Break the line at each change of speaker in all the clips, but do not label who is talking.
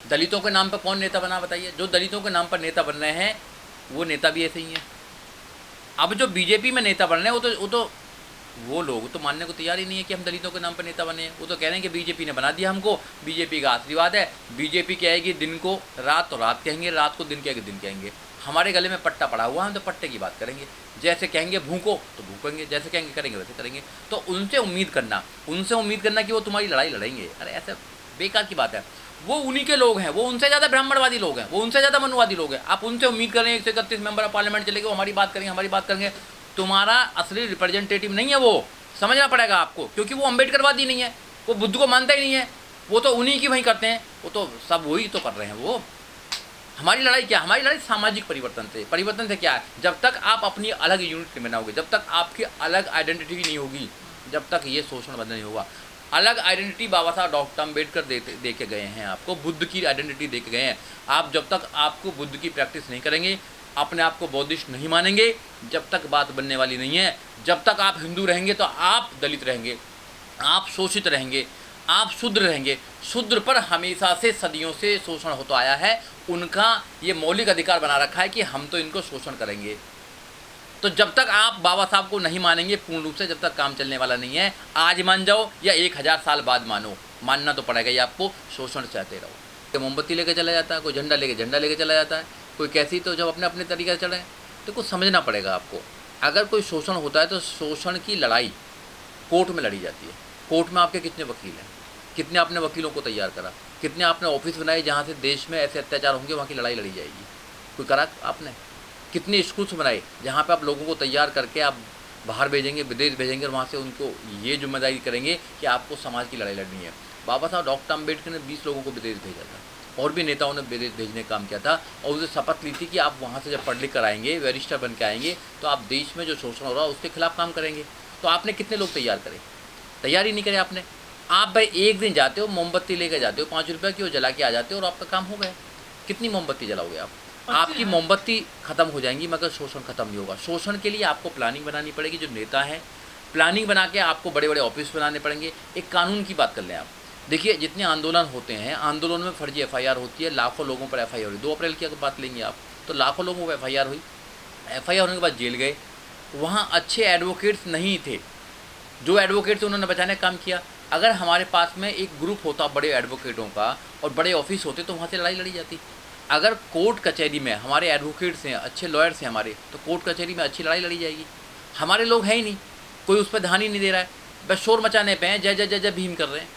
दलितों के नाम पर कौन नेता बना बताइए? जो दलितों के नाम पर नेता बन रहे हैं वो नेता भी ऐसे ही हैं। अब जो बीजेपी में नेता बन रहे हैं वो लोग तो मानने को तैयार ही नहीं है कि हम दलितों के नाम पर नेता बने हैं। वो तो कह रहे हैं कि बीजेपी ने बना दिया हमको, बीजेपी का आशीर्वाद है। बीजेपी कहेगी दिन को रात तो रात कहेंगे, रात को दिन कहेंगे दिन कहेंगे। हमारे गले में पट्टा पड़ा हुआ है, हम तो पट्टे की बात करेंगे। जैसे कहेंगे भूखो तो भूखेंगे, जैसे कहेंगे करेंगे वैसे करेंगे। तो उनसे उम्मीद करना कि वो तुम्हारी लड़ाई लड़ेंगे, अरे ऐसा बेकार की बात है। वो उन्हीं के लोग हैं, वो उनसे ज़्यादा ब्राह्मणवादी लोग हैं, वो उनसे ज़्यादा मनुवादी लोग हैं। आप उनसे उम्मीद करें 131 मेंबर ऑफ पार्लियामेंट चले गए, हमारी बात करेंगे। तुम्हारा असली रिप्रेजेंटेटिव नहीं है वो, समझना पड़ेगा आपको। क्योंकि वो अम्बेडकरवादी नहीं है, वो बुद्ध को मानता ही नहीं है, वो तो उन्हीं की वहीं करते हैं, वो तो सब वही तो कर रहे हैं। वो हमारी लड़ाई क्या? हमारी लड़ाई सामाजिक परिवर्तन से क्या है? जब तक आप अपनी अलग यूनिट नहीं बनाओगे, जब तक आपकी अलग आइडेंटिटी नहीं होगी, जब तक ये शोषण बंद नहीं होगा। अलग आइडेंटिटी बाबा साहब डॉक्टर अम्बेडकर दे के गए हैं आपको, बुद्ध की आइडेंटिटी दे के गए हैं। आप जब तक आपको बुद्ध की प्रैक्टिस नहीं करेंगे, अपने आप को बौद्धिस्ट नहीं मानेंगे, जब तक बात बनने वाली नहीं है। जब तक आप हिंदू रहेंगे तो आप दलित रहेंगे, आप शोषित रहेंगे, आप शूद्र रहेंगे। शूद्र पर हमेशा से सदियों से शोषण होता आया है। उनका ये मौलिक अधिकार बना रखा है कि हम तो इनको शोषण करेंगे। तो जब तक आप बाबा साहब को नहीं मानेंगे पूर्ण रूप से, जब तक काम चलने वाला नहीं है। आज मान जाओ या 1000 साल बाद मानो, मानना तो पड़ेगा ही आपको। शोषण चाहते रहो। कोई मोमबत्ती लेके चला जाता है, कोई झंडा लेके चला जाता है, कोई कैसी, तो जब अपने अपने तरीके से चले तो कुछ समझना पड़ेगा आपको। अगर कोई शोषण होता है तो शोषण की लड़ाई कोर्ट में लड़ी जाती है। कोर्ट में आपके कितने वकील हैं, कितने आपने वकीलों को तैयार करा, कितने आपने ऑफिस बनाए जहाँ से देश में ऐसे अत्याचार होंगे वहाँ की लड़ाई लड़ी जाएगी? कोई करा आपने? कितने स्कूल्स बनाए जहाँ पे आप लोगों को तैयार करके आप बाहर भेजेंगे, विदेश भेजेंगे, और वहाँ से उनको ये जिम्मेदारी करेंगे कि आपको समाज की लड़ाई लड़नी है। बाबा साहब डॉक्टर अम्बेडकर ने 20 लोगों को विदेश भेजा था, और भी नेताओं ने विदेश भेजने का काम किया था, और उसे शपथ ली थी कि आप वहाँ से जब पढ़ लिख कर आएंगे, बैरिस्टर बन के आएंगे, तो आप देश में जो शोषण हो रहा है उसके खिलाफ काम करेंगे। तो आपने कितने लोग तैयार करे? तैयार ही नहीं करे आपने। आप भाई एक दिन जाते हो, मोमबत्ती लेकर जाते हो 5 रुपये की, वो जला के आ जाते हो और आपका काम हो गया। कितनी मोमबत्ती जलाओगे आप? आपकी मोमबत्ती खत्म हो जाएंगी मगर शोषण खत्म नहीं होगा। शोषण के लिए आपको प्लानिंग बनानी पड़ेगी। जो नेता हैं, प्लानिंग बना के आपको बड़े बड़े ऑफिस बनाने पड़ेंगे। एक कानून की बात कर लें आप, देखिए जितने आंदोलन होते हैं, आंदोलन में फर्जी FIR होती है, लाखों लोगों पर FIR हुई। 2 अप्रैल की अगर बात लेंगे आप, तो लाखों लोगों पर FIR हुई। FIR होने के बाद जेल गए। वहाँ अच्छे एडवोकेट्स नहीं थे, जो एडवोकेट थे उन्होंने बचाने का काम किया। अगर हमारे पास में एक ग्रुप होता बड़े एडवोकेटों का और बड़े ऑफिस होते तो वहाँ से लड़ाई लड़ी जाती। अगर कोर्ट कचहरी में हमारे एडवोकेट्स हैं, अच्छे लॉयर्स हैं हमारे, तो कोर्ट कचहरी में अच्छी लड़ाई लड़ी जाएगी। हमारे लोग हैं ही नहीं, कोई उस पर ध्यान ही नहीं दे रहा है, बस शोर मचाने पे हैं, जय जय जय जय भीम कर रहे हैं।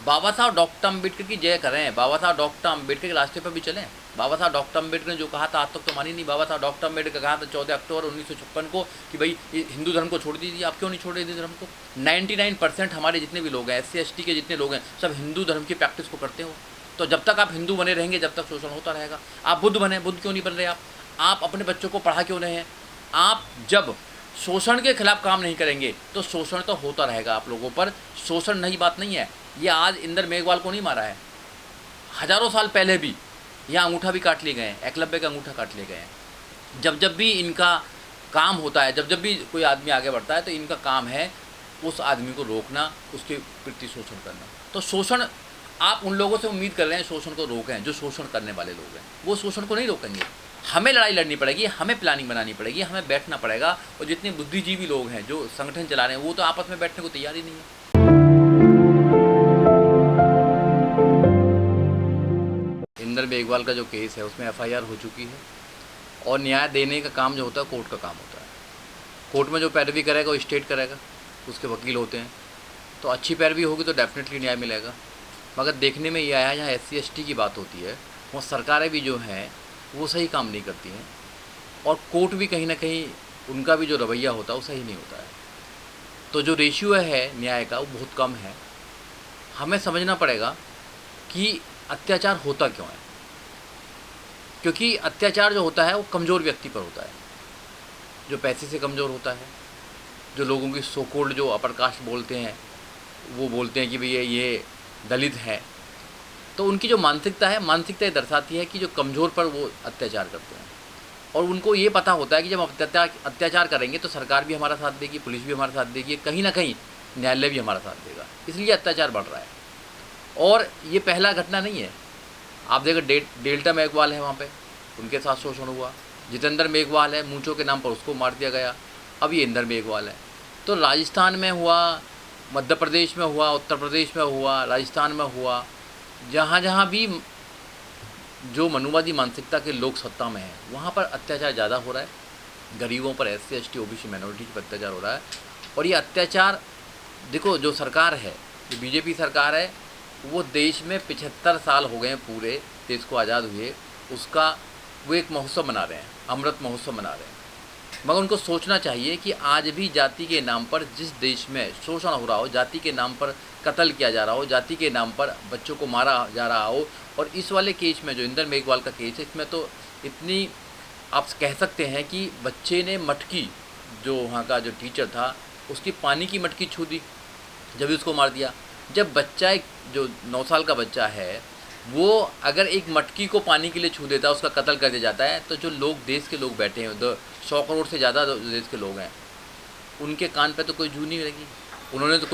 बाबा साहब डॉक्टर अम्बेडकर की जय कर रहे हैं। बाबा साहब डॉक्टर अम्बेडकर के रास्ते पर भी चलें। बाबा साहब डॉक्टर अम्बेडकर ने जो कहा था आज तक तो मानी नहीं। बाबा साहब डॉक्टर अम्बेडकर कहा था 14 अक्टूबर 1956 को कि भाई हिंदू धर्म को छोड़ दीजिए। आप क्यों नहीं छोड़ रहे हिंदू धर्म को? 99% हमारे जितने भी लोग हैं, SC ST के जितने लोग हैं, सब हिंदू धर्म की प्रैक्टिस को करते हो। तो जब तक आप हिंदू बने रहेंगे, जब तक शोषण होता रहेगा। आप बुद्ध बने, बुद्ध क्यों नहीं बन रहे आप अपने बच्चों को पढ़ा क्यों रहे हैं? आप जब शोषण के खिलाफ काम नहीं करेंगे तो शोषण तो होता रहेगा आप लोगों पर। शोषण नई बात नहीं है। ये आज इंदर मेघवाल को नहीं मारा है, हज़ारों साल पहले भी यहाँ अंगूठा भी काट लिए गए हैं, एकलव्य का अंगूठा काट लिए गए हैं। जब भी इनका काम होता है, जब भी कोई आदमी आगे बढ़ता है, तो इनका काम है उस आदमी को रोकना, उसके प्रति शोषण करना। तो शोषण आप उन लोगों से उम्मीद कर रहे हैं शोषण को रोकें, जो शोषण करने वाले लोग हैं, वो शोषण को नहीं रोकेंगे। हमें लड़ाई लड़नी पड़ेगी, हमें प्लानिंग बनानी पड़ेगी, हमें बैठना पड़ेगा। और जितने बुद्धिजीवी लोग हैं जो संगठन चला रहे हैं, वो तो आपस में बैठने को तैयार ही नहीं है। इंदर मेघवाल का जो केस है उसमें FIR हो चुकी है, और न्याय देने का काम जो होता है कोर्ट का काम होता है। कोर्ट में जो पैरवी करेगा वो स्टेट करेगा, उसके वकील होते हैं। तो अच्छी पैरवी होगी तो डेफिनेटली न्याय मिलेगा। मगर देखने में ये आया जहाँ SC ST की बात होती है, वहाँ सरकारें भी जो हैं वो सही काम नहीं करती हैं, और कोर्ट भी कहीं ना कहीं उनका भी जो रवैया होता है वो सही नहीं होता है। तो जो रेशियो है न्याय का वो बहुत कम है। हमें समझना पड़ेगा कि अत्याचार होता क्यों है। क्योंकि अत्याचार जो होता है वो कमज़ोर व्यक्ति पर होता है, जो पैसे से कमज़ोर होता है, जो लोगों की सो कॉल्ड जो अपर कास्ट बोलते हैं, वो बोलते हैं कि भैया ये दलित है। तो उनकी जो मानसिकता है, मानसिकता ये दर्शाती है कि जो कमज़ोर पर वो अत्याचार करते हैं, और उनको ये पता होता है कि जब अत्याचार करेंगे तो सरकार भी हमारा साथ देगी, पुलिस भी हमारा साथ देगी, कहीं ना कहीं न्यायालय भी हमारा साथ देगा। इसलिए अत्याचार बढ़ रहा है। और ये पहला घटना नहीं है। आप देखो डेल्टा मेघवाल है वहाँ पे, उनके साथ शोषण हुआ। जितेंद्र मेघवाल है, मूंचों के नाम पर उसको मार दिया गया। अब ये इंदर मेघवाल है। तो राजस्थान में हुआ, मध्य प्रदेश में हुआ, उत्तर प्रदेश में हुआ, राजस्थान में हुआ, जहाँ जहाँ भी जो मनुवादी मानसिकता के लोग सत्ता में हैं वहाँ पर अत्याचार ज़्यादा हो रहा है। गरीबों पर, SC ST OBC माइनॉरिटी पर अत्याचार हो रहा है। और ये अत्याचार देखो, जो सरकार है, जो BJP सरकार है, वो देश में 75 साल हो गए हैं पूरे देश को आज़ाद हुए, उसका वो एक महोत्सव मना रहे हैं, अमृत महोत्सव मना रहे हैं। मगर उनको सोचना चाहिए कि आज भी जाति के नाम पर जिस देश में शोषण हो रहा हो, जाति के नाम पर कत्ल किया जा रहा हो, जाति के नाम पर बच्चों को मारा जा रहा हो, और इस वाले केस में जो इंदर मेघवाल का केस है, इसमें तो इतनी आप कह सकते हैं कि बच्चे ने मटकी, जो वहाँ का जो टीचर था, उसकी पानी की मटकी छू दी जब उसको मार दिया। जब बच्चा, एक जो 9 साल का बच्चा है, वो अगर एक मटकी को पानी के लिए छू देता है, उसका कत्ल कर दिया जाता है, तो जो लोग, देश के लोग बैठे हैं, 100 करोड़ से ज़्यादा देश के लोग हैं, उनके कान पे तो कोई जू नहीं लगी। उन्होंने तो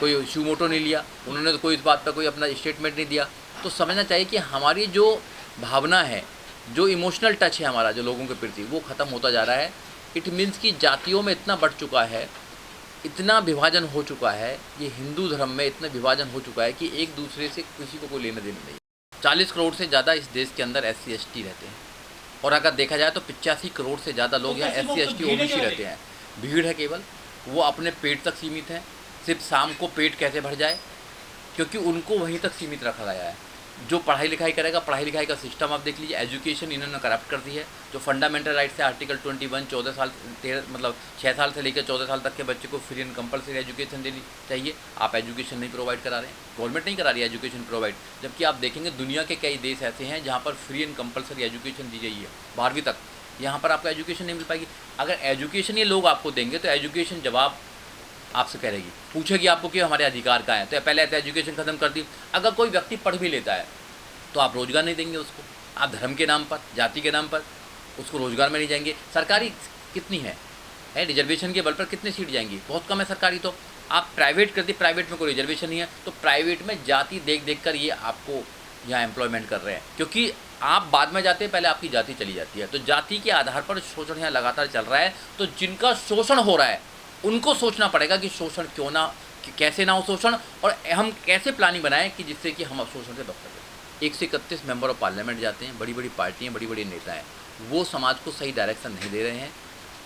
कोई शूमोटो नहीं लिया, उन्होंने तो कोई इस बात पर कोई अपना स्टेटमेंट नहीं दिया। तो समझना चाहिए कि हमारी जो भावना है, जो इमोशनल टच है हमारा जो लोगों के प्रति, वो ख़त्म होता जा रहा है। इट मीन्स कि जातियों में इतना बढ़ चुका है, इतना विभाजन हो चुका है, ये हिंदू धर्म में इतना विभाजन हो चुका है कि एक दूसरे से किसी को कोई लेना देना नहीं। 40 करोड़ से ज़्यादा इस देश के अंदर SC ST रहते हैं, और अगर देखा जाए तो 85 करोड़ से ज़्यादा लोग यहाँ SC ST OBC रहते हैं। भीड़ है केवल, वो अपने पेट तक सीमित है, सिर्फ शाम को पेट कैसे भर जाए, क्योंकि उनको वहीं तक सीमित रखा गया है। जो पढ़ाई लिखाई करेगा, पढ़ाई लिखाई का सिस्टम आप देख लीजिए, एजुकेशन इन्होंने करप्ट कर दी है। जो फंडामेंटल राइट्स है, आर्टिकल 21, 14 साल 6 साल से लेकर 14 साल तक के बच्चे को फ्री एंड कंपलसरी एजुकेशन देनी चाहिए, आप एजुकेशन नहीं प्रोवाइड करा रहे हैं, गवर्नमेंट नहीं करा रही है एजुकेशन प्रोवाइड। जबकि आप देखेंगे दुनिया के कई देश ऐसे हैं जहाँ पर फ्री एंड कंपलसरी एजुकेशन दी गई है 12वीं तक। यहाँ पर आपको एजुकेशन नहीं मिल पाएगी। अगर एजुकेशन ये लोग आपको देंगे तो एजुकेशन जवाब आपसे करेगी, पूछेगी आपको कि हमारे अधिकार कहाँ हैं। तो पहले तो एजुकेशन ख़त्म कर दी। अगर कोई व्यक्ति पढ़ भी लेता है तो आप रोज़गार नहीं देंगे उसको, आप धर्म के नाम पर, जाति के नाम पर उसको रोज़गार में नहीं जाएंगे। सरकारी कितनी है रिजर्वेशन के बल पर कितनी सीट जाएंगी, बहुत कम है सरकारी। तो आप प्राइवेट कर दी, प्राइवेट में कोई रिजर्वेशन नहीं है, तो प्राइवेट में जाति देख देख कर ये आपको यहाँ एम्प्लॉयमेंट कर रहे हैं, क्योंकि आप बाद में जाते हैं, पहले आपकी जाति चली जाती है। तो जाति के आधार पर शोषण यहाँ लगातार चल रहा है। तो जिनका शोषण हो रहा है उनको सोचना पड़ेगा कि शोषण क्यों ना, कैसे ना हो शोषण, और हम कैसे प्लानिंग बनाएं कि जिससे कि हम शोषण से बच सकें। 131 मेंबर ऑफ पार्लियामेंट जाते हैं, बड़ी बड़ी पार्टियाँ, बड़ी बड़ी नेता हैं, वो समाज को सही डायरेक्शन नहीं दे रहे हैं।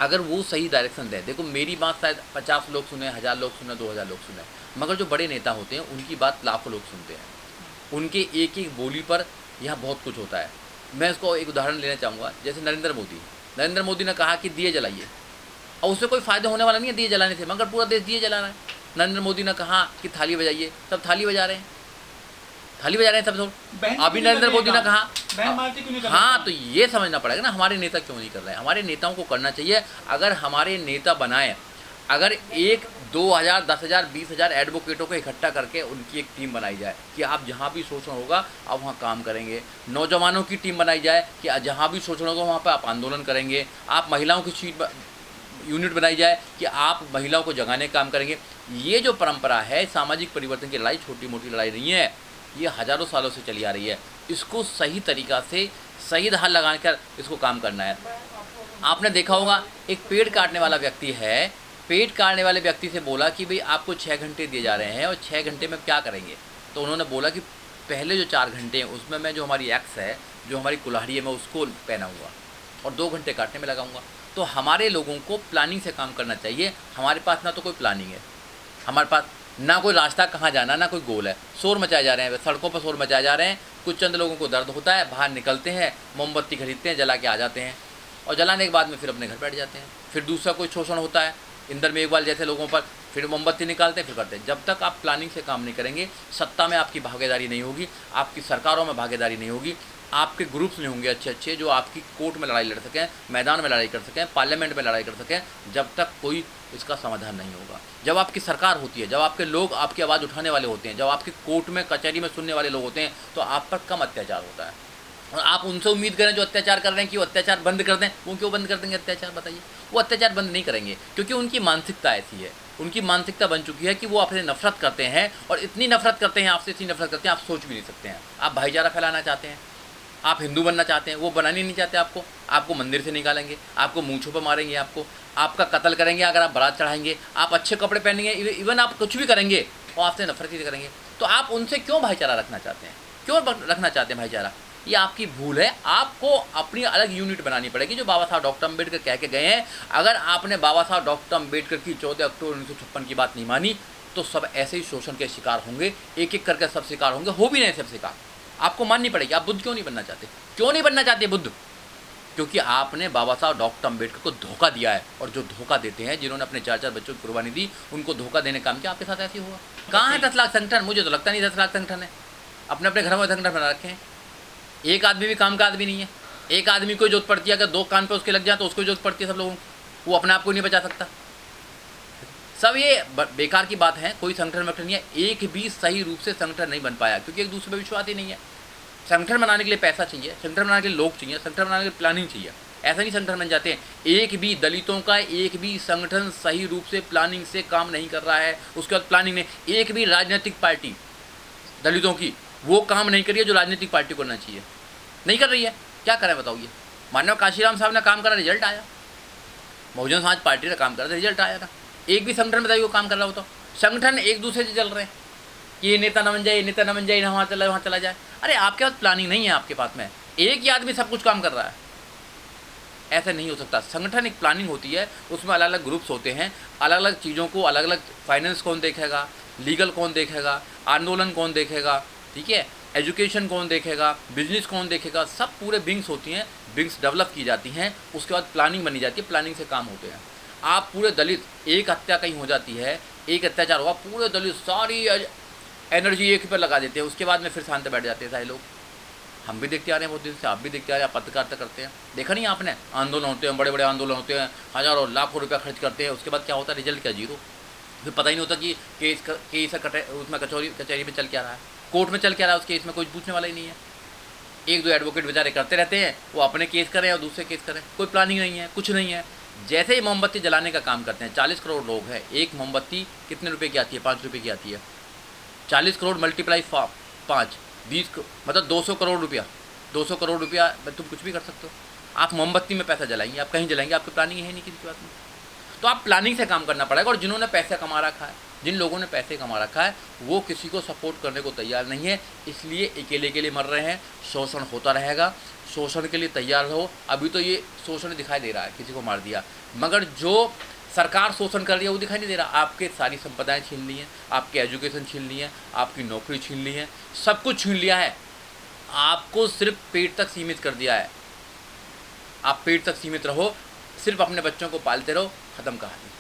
अगर वो सही डायरेक्शन दें, देखो मेरी बात शायद 50 लोग सुने, 1000 लोग सुने, 2000 लोग सुने, मगर जो बड़े नेता होते हैं उनकी बात लाखों लोग सुनते हैं। उनके एक एक बोली पर यहाँ बहुत कुछ होता है। मैं इसको एक उदाहरण लेना चाहूँगा, जैसे नरेंद्र मोदी ने कहा कि दिए जलाइए, और उससे कोई फ़ायदा होने वाला नहीं है दिए जलाने से, मगर पूरा देश दिए जला रहा है। नरेंद्र मोदी ने कहा कि थाली बजाइए, सब थाली बजा रहे हैं, सब लोग। अभी नरेंद्र मोदी ने कहा, हाँ, तो ये समझना पड़ेगा ना हमारे नेता क्यों नहीं कर रहे हैं। हमारे नेताओं को करना चाहिए। अगर हमारे नेता बनाए, अगर 1, 2000, 10,000, 20,000 एडवोकेटों को इकट्ठा करके उनकी एक टीम बनाई जाए कि आप जहाँ भी शोषण होगा आप वहाँ काम करेंगे। नौजवानों की टीम बनाई जाए कि जहाँ भी शोषण होगा वहाँ पर आप आंदोलन करेंगे। आप महिलाओं की यूनिट बनाई जाए कि आप महिलाओं को जगाने का काम करेंगे। ये जो परंपरा है, सामाजिक परिवर्तन की लड़ाई छोटी मोटी लड़ाई नहीं है, ये हज़ारों सालों से चली आ रही है। इसको सही तरीक़ा से, सही धार लगाकर इसको काम करना है। आपने देखा होगा, एक पेड़ काटने वाला व्यक्ति है, पेड़ काटने वाले व्यक्ति से बोला कि भाई आपको 6 घंटे दिए जा रहे हैं और 6 घंटे में क्या करेंगे। तो उन्होंने बोला कि पहले जो 4 घंटे हैं उसमें मैं जो हमारी एक्स है, जो हमारी कुल्हाड़ी है, मैं उसको पहनाऊँगा और 2 घंटे काटने में लगाऊँगा। तो हमारे लोगों को प्लानिंग से काम करना चाहिए। हमारे पास ना तो कोई प्लानिंग है, हमारे पास ना कोई रास्ता कहाँ जाना, ना कोई गोल है। शोर मचाए जा रहे हैं, सड़कों पर शोर मचाए जा रहे हैं। कुछ चंद लोगों को दर्द होता है, बाहर निकलते हैं, मोमबत्ती खरीदते हैं, जला के आ जाते हैं, और जलाने के बाद में फिर अपने घर बैठ जाते हैं। फिर दूसरा कोई शोषण होता है इंदर मेघवाल जैसे लोगों पर, फिर मोमबत्ती निकालते हैं, फिर करते हैं। जब तक आप प्लानिंग से काम नहीं करेंगे, सत्ता में आपकी भागीदारी नहीं होगी, आपकी सरकारों में भागीदारी नहीं होगी, आपके ग्रुप्स नहीं होंगे अच्छे अच्छे जो आपकी कोर्ट में लड़ाई लड़ सकें, मैदान में लड़ाई कर सकें, पार्लियामेंट में लड़ाई कर सकें, जब तक कोई इसका समाधान नहीं होगा। जब आपकी सरकार होती है, जब आपके लोग आपकी आवाज़ उठाने वाले होते हैं, जब आपकी कोर्ट में कचहरी में सुनने वाले लोग होते हैं, तो आप पर कम अत्याचार होता है। और आप उनसे उम्मीद करें जो अत्याचार कर रहे हैं कि वो अत्याचार बंद कर दें। वो क्यों बंद कर देंगे अत्याचार, बताइए। वो अत्याचार बंद नहीं करेंगे, क्योंकि उनकी मानसिकता ऐसी है। उनकी मानसिकता बन चुकी है कि वो आपसे नफरत करते हैं, और इतनी नफरत करते हैं आपसे, इतनी नफरत करते हैं आप सोच भी नहीं सकते हैं। आप भाईचारा फैलाना चाहते हैं, आप हिंदू बनना चाहते हैं, वो बनाने नहीं चाहते आपको मंदिर से निकालेंगे, आपको मूंछों पर मारेंगे, आपका कत्ल करेंगे अगर आप बारात चढ़ाएंगे, आप अच्छे कपड़े पहनेंगे, इवन आप कुछ भी करेंगे और आपसे नफरत ही करेंगे। तो आप उनसे क्यों भाईचारा रखना चाहते हैं, क्यों रखना चाहते हैं भाईचारा? ये आपकी भूल है। आपको अपनी अलग यूनिट बनानी पड़ेगी, जो बाबा साहब डॉक्टर अम्बेडकर कह के गए हैं। अगर आपने बाबा साहब डॉक्टर अम्बेडकर की 14 अक्टूबर 1956 की बात नहीं मानी तो सब ऐसे ही शोषण के शिकार होंगे, एक एक करके सब शिकार होंगे, हो भी नहीं सब शिकार। आपको माननी पड़ेगी। आप बुद्ध क्यों नहीं बनना चाहते? क्यों नहीं बनना चाहते बुद्ध? क्योंकि आपने बाबा साहब डॉक्टर अम्बेडकर को धोखा दिया है, और जो धोखा देते हैं, जिन्होंने अपने 4-4 बच्चों की कुर्बानी दी, उनको धोखा देने का काम किया, आपके साथ ऐसे ही हुआ। कहाँ है 10 लाख संगठन? मुझे तो लगता नहीं 10 लाख संगठन है। अपने अपने घरों में संगठन बना रखे हैं। एक आदमी भी काम का आदमी नहीं है। एक आदमी को जरूरत पड़ती है, अगर 2 कान पे उसके लग जाए तो उसको जरूरत पड़ती है सब लोगों को, वो अपने आप को नहीं बचा सकता। सब ये बेकार की बात है। कोई संगठन नहीं है, एक भी सही रूप से संगठन नहीं बन पाया, क्योंकि एक दूसरे पर विश्वास ही नहीं है। संगठन बनाने के लिए पैसा चाहिए, संगठन बनाने के लिए लोग चाहिए, संगठन बनाने के लिए प्लानिंग चाहिए। ऐसा नहीं संगठन बन जाते हैं। एक भी दलितों का एक भी संगठन सही रूप से प्लानिंग से काम नहीं कर रहा है। उसके बाद प्लानिंग ने एक भी राजनीतिक पार्टी दलितों की वो काम नहीं करी है जो राजनीतिक पार्टी करना चाहिए, नहीं कर रही है। क्या करें बताओ? ये मानव काशीराम साहब ने काम करा, रिजल्ट आया। बहुजन समाज पार्टी ने काम करा, रिजल्ट आया था। एक भी संगठन बताइए वो काम कर रहा हो तो? संगठन एक दूसरे से चल रहे हैं कि ये नेता न बन जाए, ये नेता न बन जाए, वहाँ चला वहाँ चला जाए। अरे आपके पास प्लानिंग नहीं है, आपके पास में एक ही आदमी सब कुछ काम कर रहा है। ऐसे नहीं हो सकता। संगठन एक प्लानिंग होती है, उसमें अलग अलग ग्रुप्स होते हैं, अलग अलग चीज़ों को, अलग अलग फाइनेंस कौन देखेगा, लीगल कौन देखेगा, आंदोलन कौन देखेगा, ठीक है, एजुकेशन कौन देखेगा, बिजनेस कौन देखेगा, सब पूरे विंग्स होती हैं, विंग्स डेवलप की जाती हैं, उसके बाद प्लानिंग बनी जाती है, प्लानिंग से काम होते हैं। आप पूरे दलित, एक हत्या कहीं हो जाती है, एक अत्याचार हुआ, पूरे दलित सारी एनर्जी एक पर लगा देते हैं, उसके बाद में फिर शांत बैठ जाते हैं सारे लोग। हम भी देखते आ रहे हैं बहुत दिन से, आप भी देखते आ रहे हैं, आप पत्रकारिता करते हैं, देखा नहीं आपने? आंदोलन होते हैं, बड़े बड़े आंदोलन होते हैं, हज़ारों लाखों रुपया खर्च करते हैं, उसके बाद क्या होता है? रिजल्ट क्या? जीरो। फिर पता ही नहीं होता कि केस उसमें कचहरी में चल क्या रहा है, कोर्ट में चल क्या रहा है, उस केस में कोई पूछने वाला ही नहीं है। 1-2 एडवोकेट बेचारे करते रहते हैं, वो अपने केस करें और दूसरे केस करें, कोई प्लानिंग नहीं है, कुछ नहीं है। जैसे ही मोमबत्ती जलाने का काम करते हैं, 40 करोड़ लोग हैं, एक मोमबत्ती कितने रुपए की आती है? 5 रुपये की आती है। 40 करोड़ मल्टीप्लाई 5, 20 मतलब 200 करोड़ रुपया। 200 करोड़ रुपया तुम कुछ भी कर सकते हो। आप मोमबत्ती में पैसा जलाएंगे, आप कहीं जलाएंगे, आपकी प्लानिंग है नहीं किसी की बात में। तो आप प्लानिंग से काम करना पड़ेगा। और जिन्होंने पैसे कमा रखा है, जिन लोगों ने पैसे कमा रखा है, वो किसी को सपोर्ट करने को तैयार नहीं है, इसलिए अकेले मर रहे हैं। शोषण होता रहेगा, शोषण के लिए तैयार रहो। अभी तो ये शोषण दिखाई दे रहा है, किसी को मार दिया, मगर जो सरकार शोषण कर रही है वो दिखाई नहीं दे रहा। आपके सारी संपदाएं छीन ली हैं, आपके एजुकेशन छीन ली है, आपकी नौकरी छीन ली है, सब कुछ छीन लिया है। आपको सिर्फ पेट तक सीमित कर दिया है। आप पेट तक सीमित रहो, सिर्फ अपने बच्चों को पालते रहो, ख़त्म कहानी।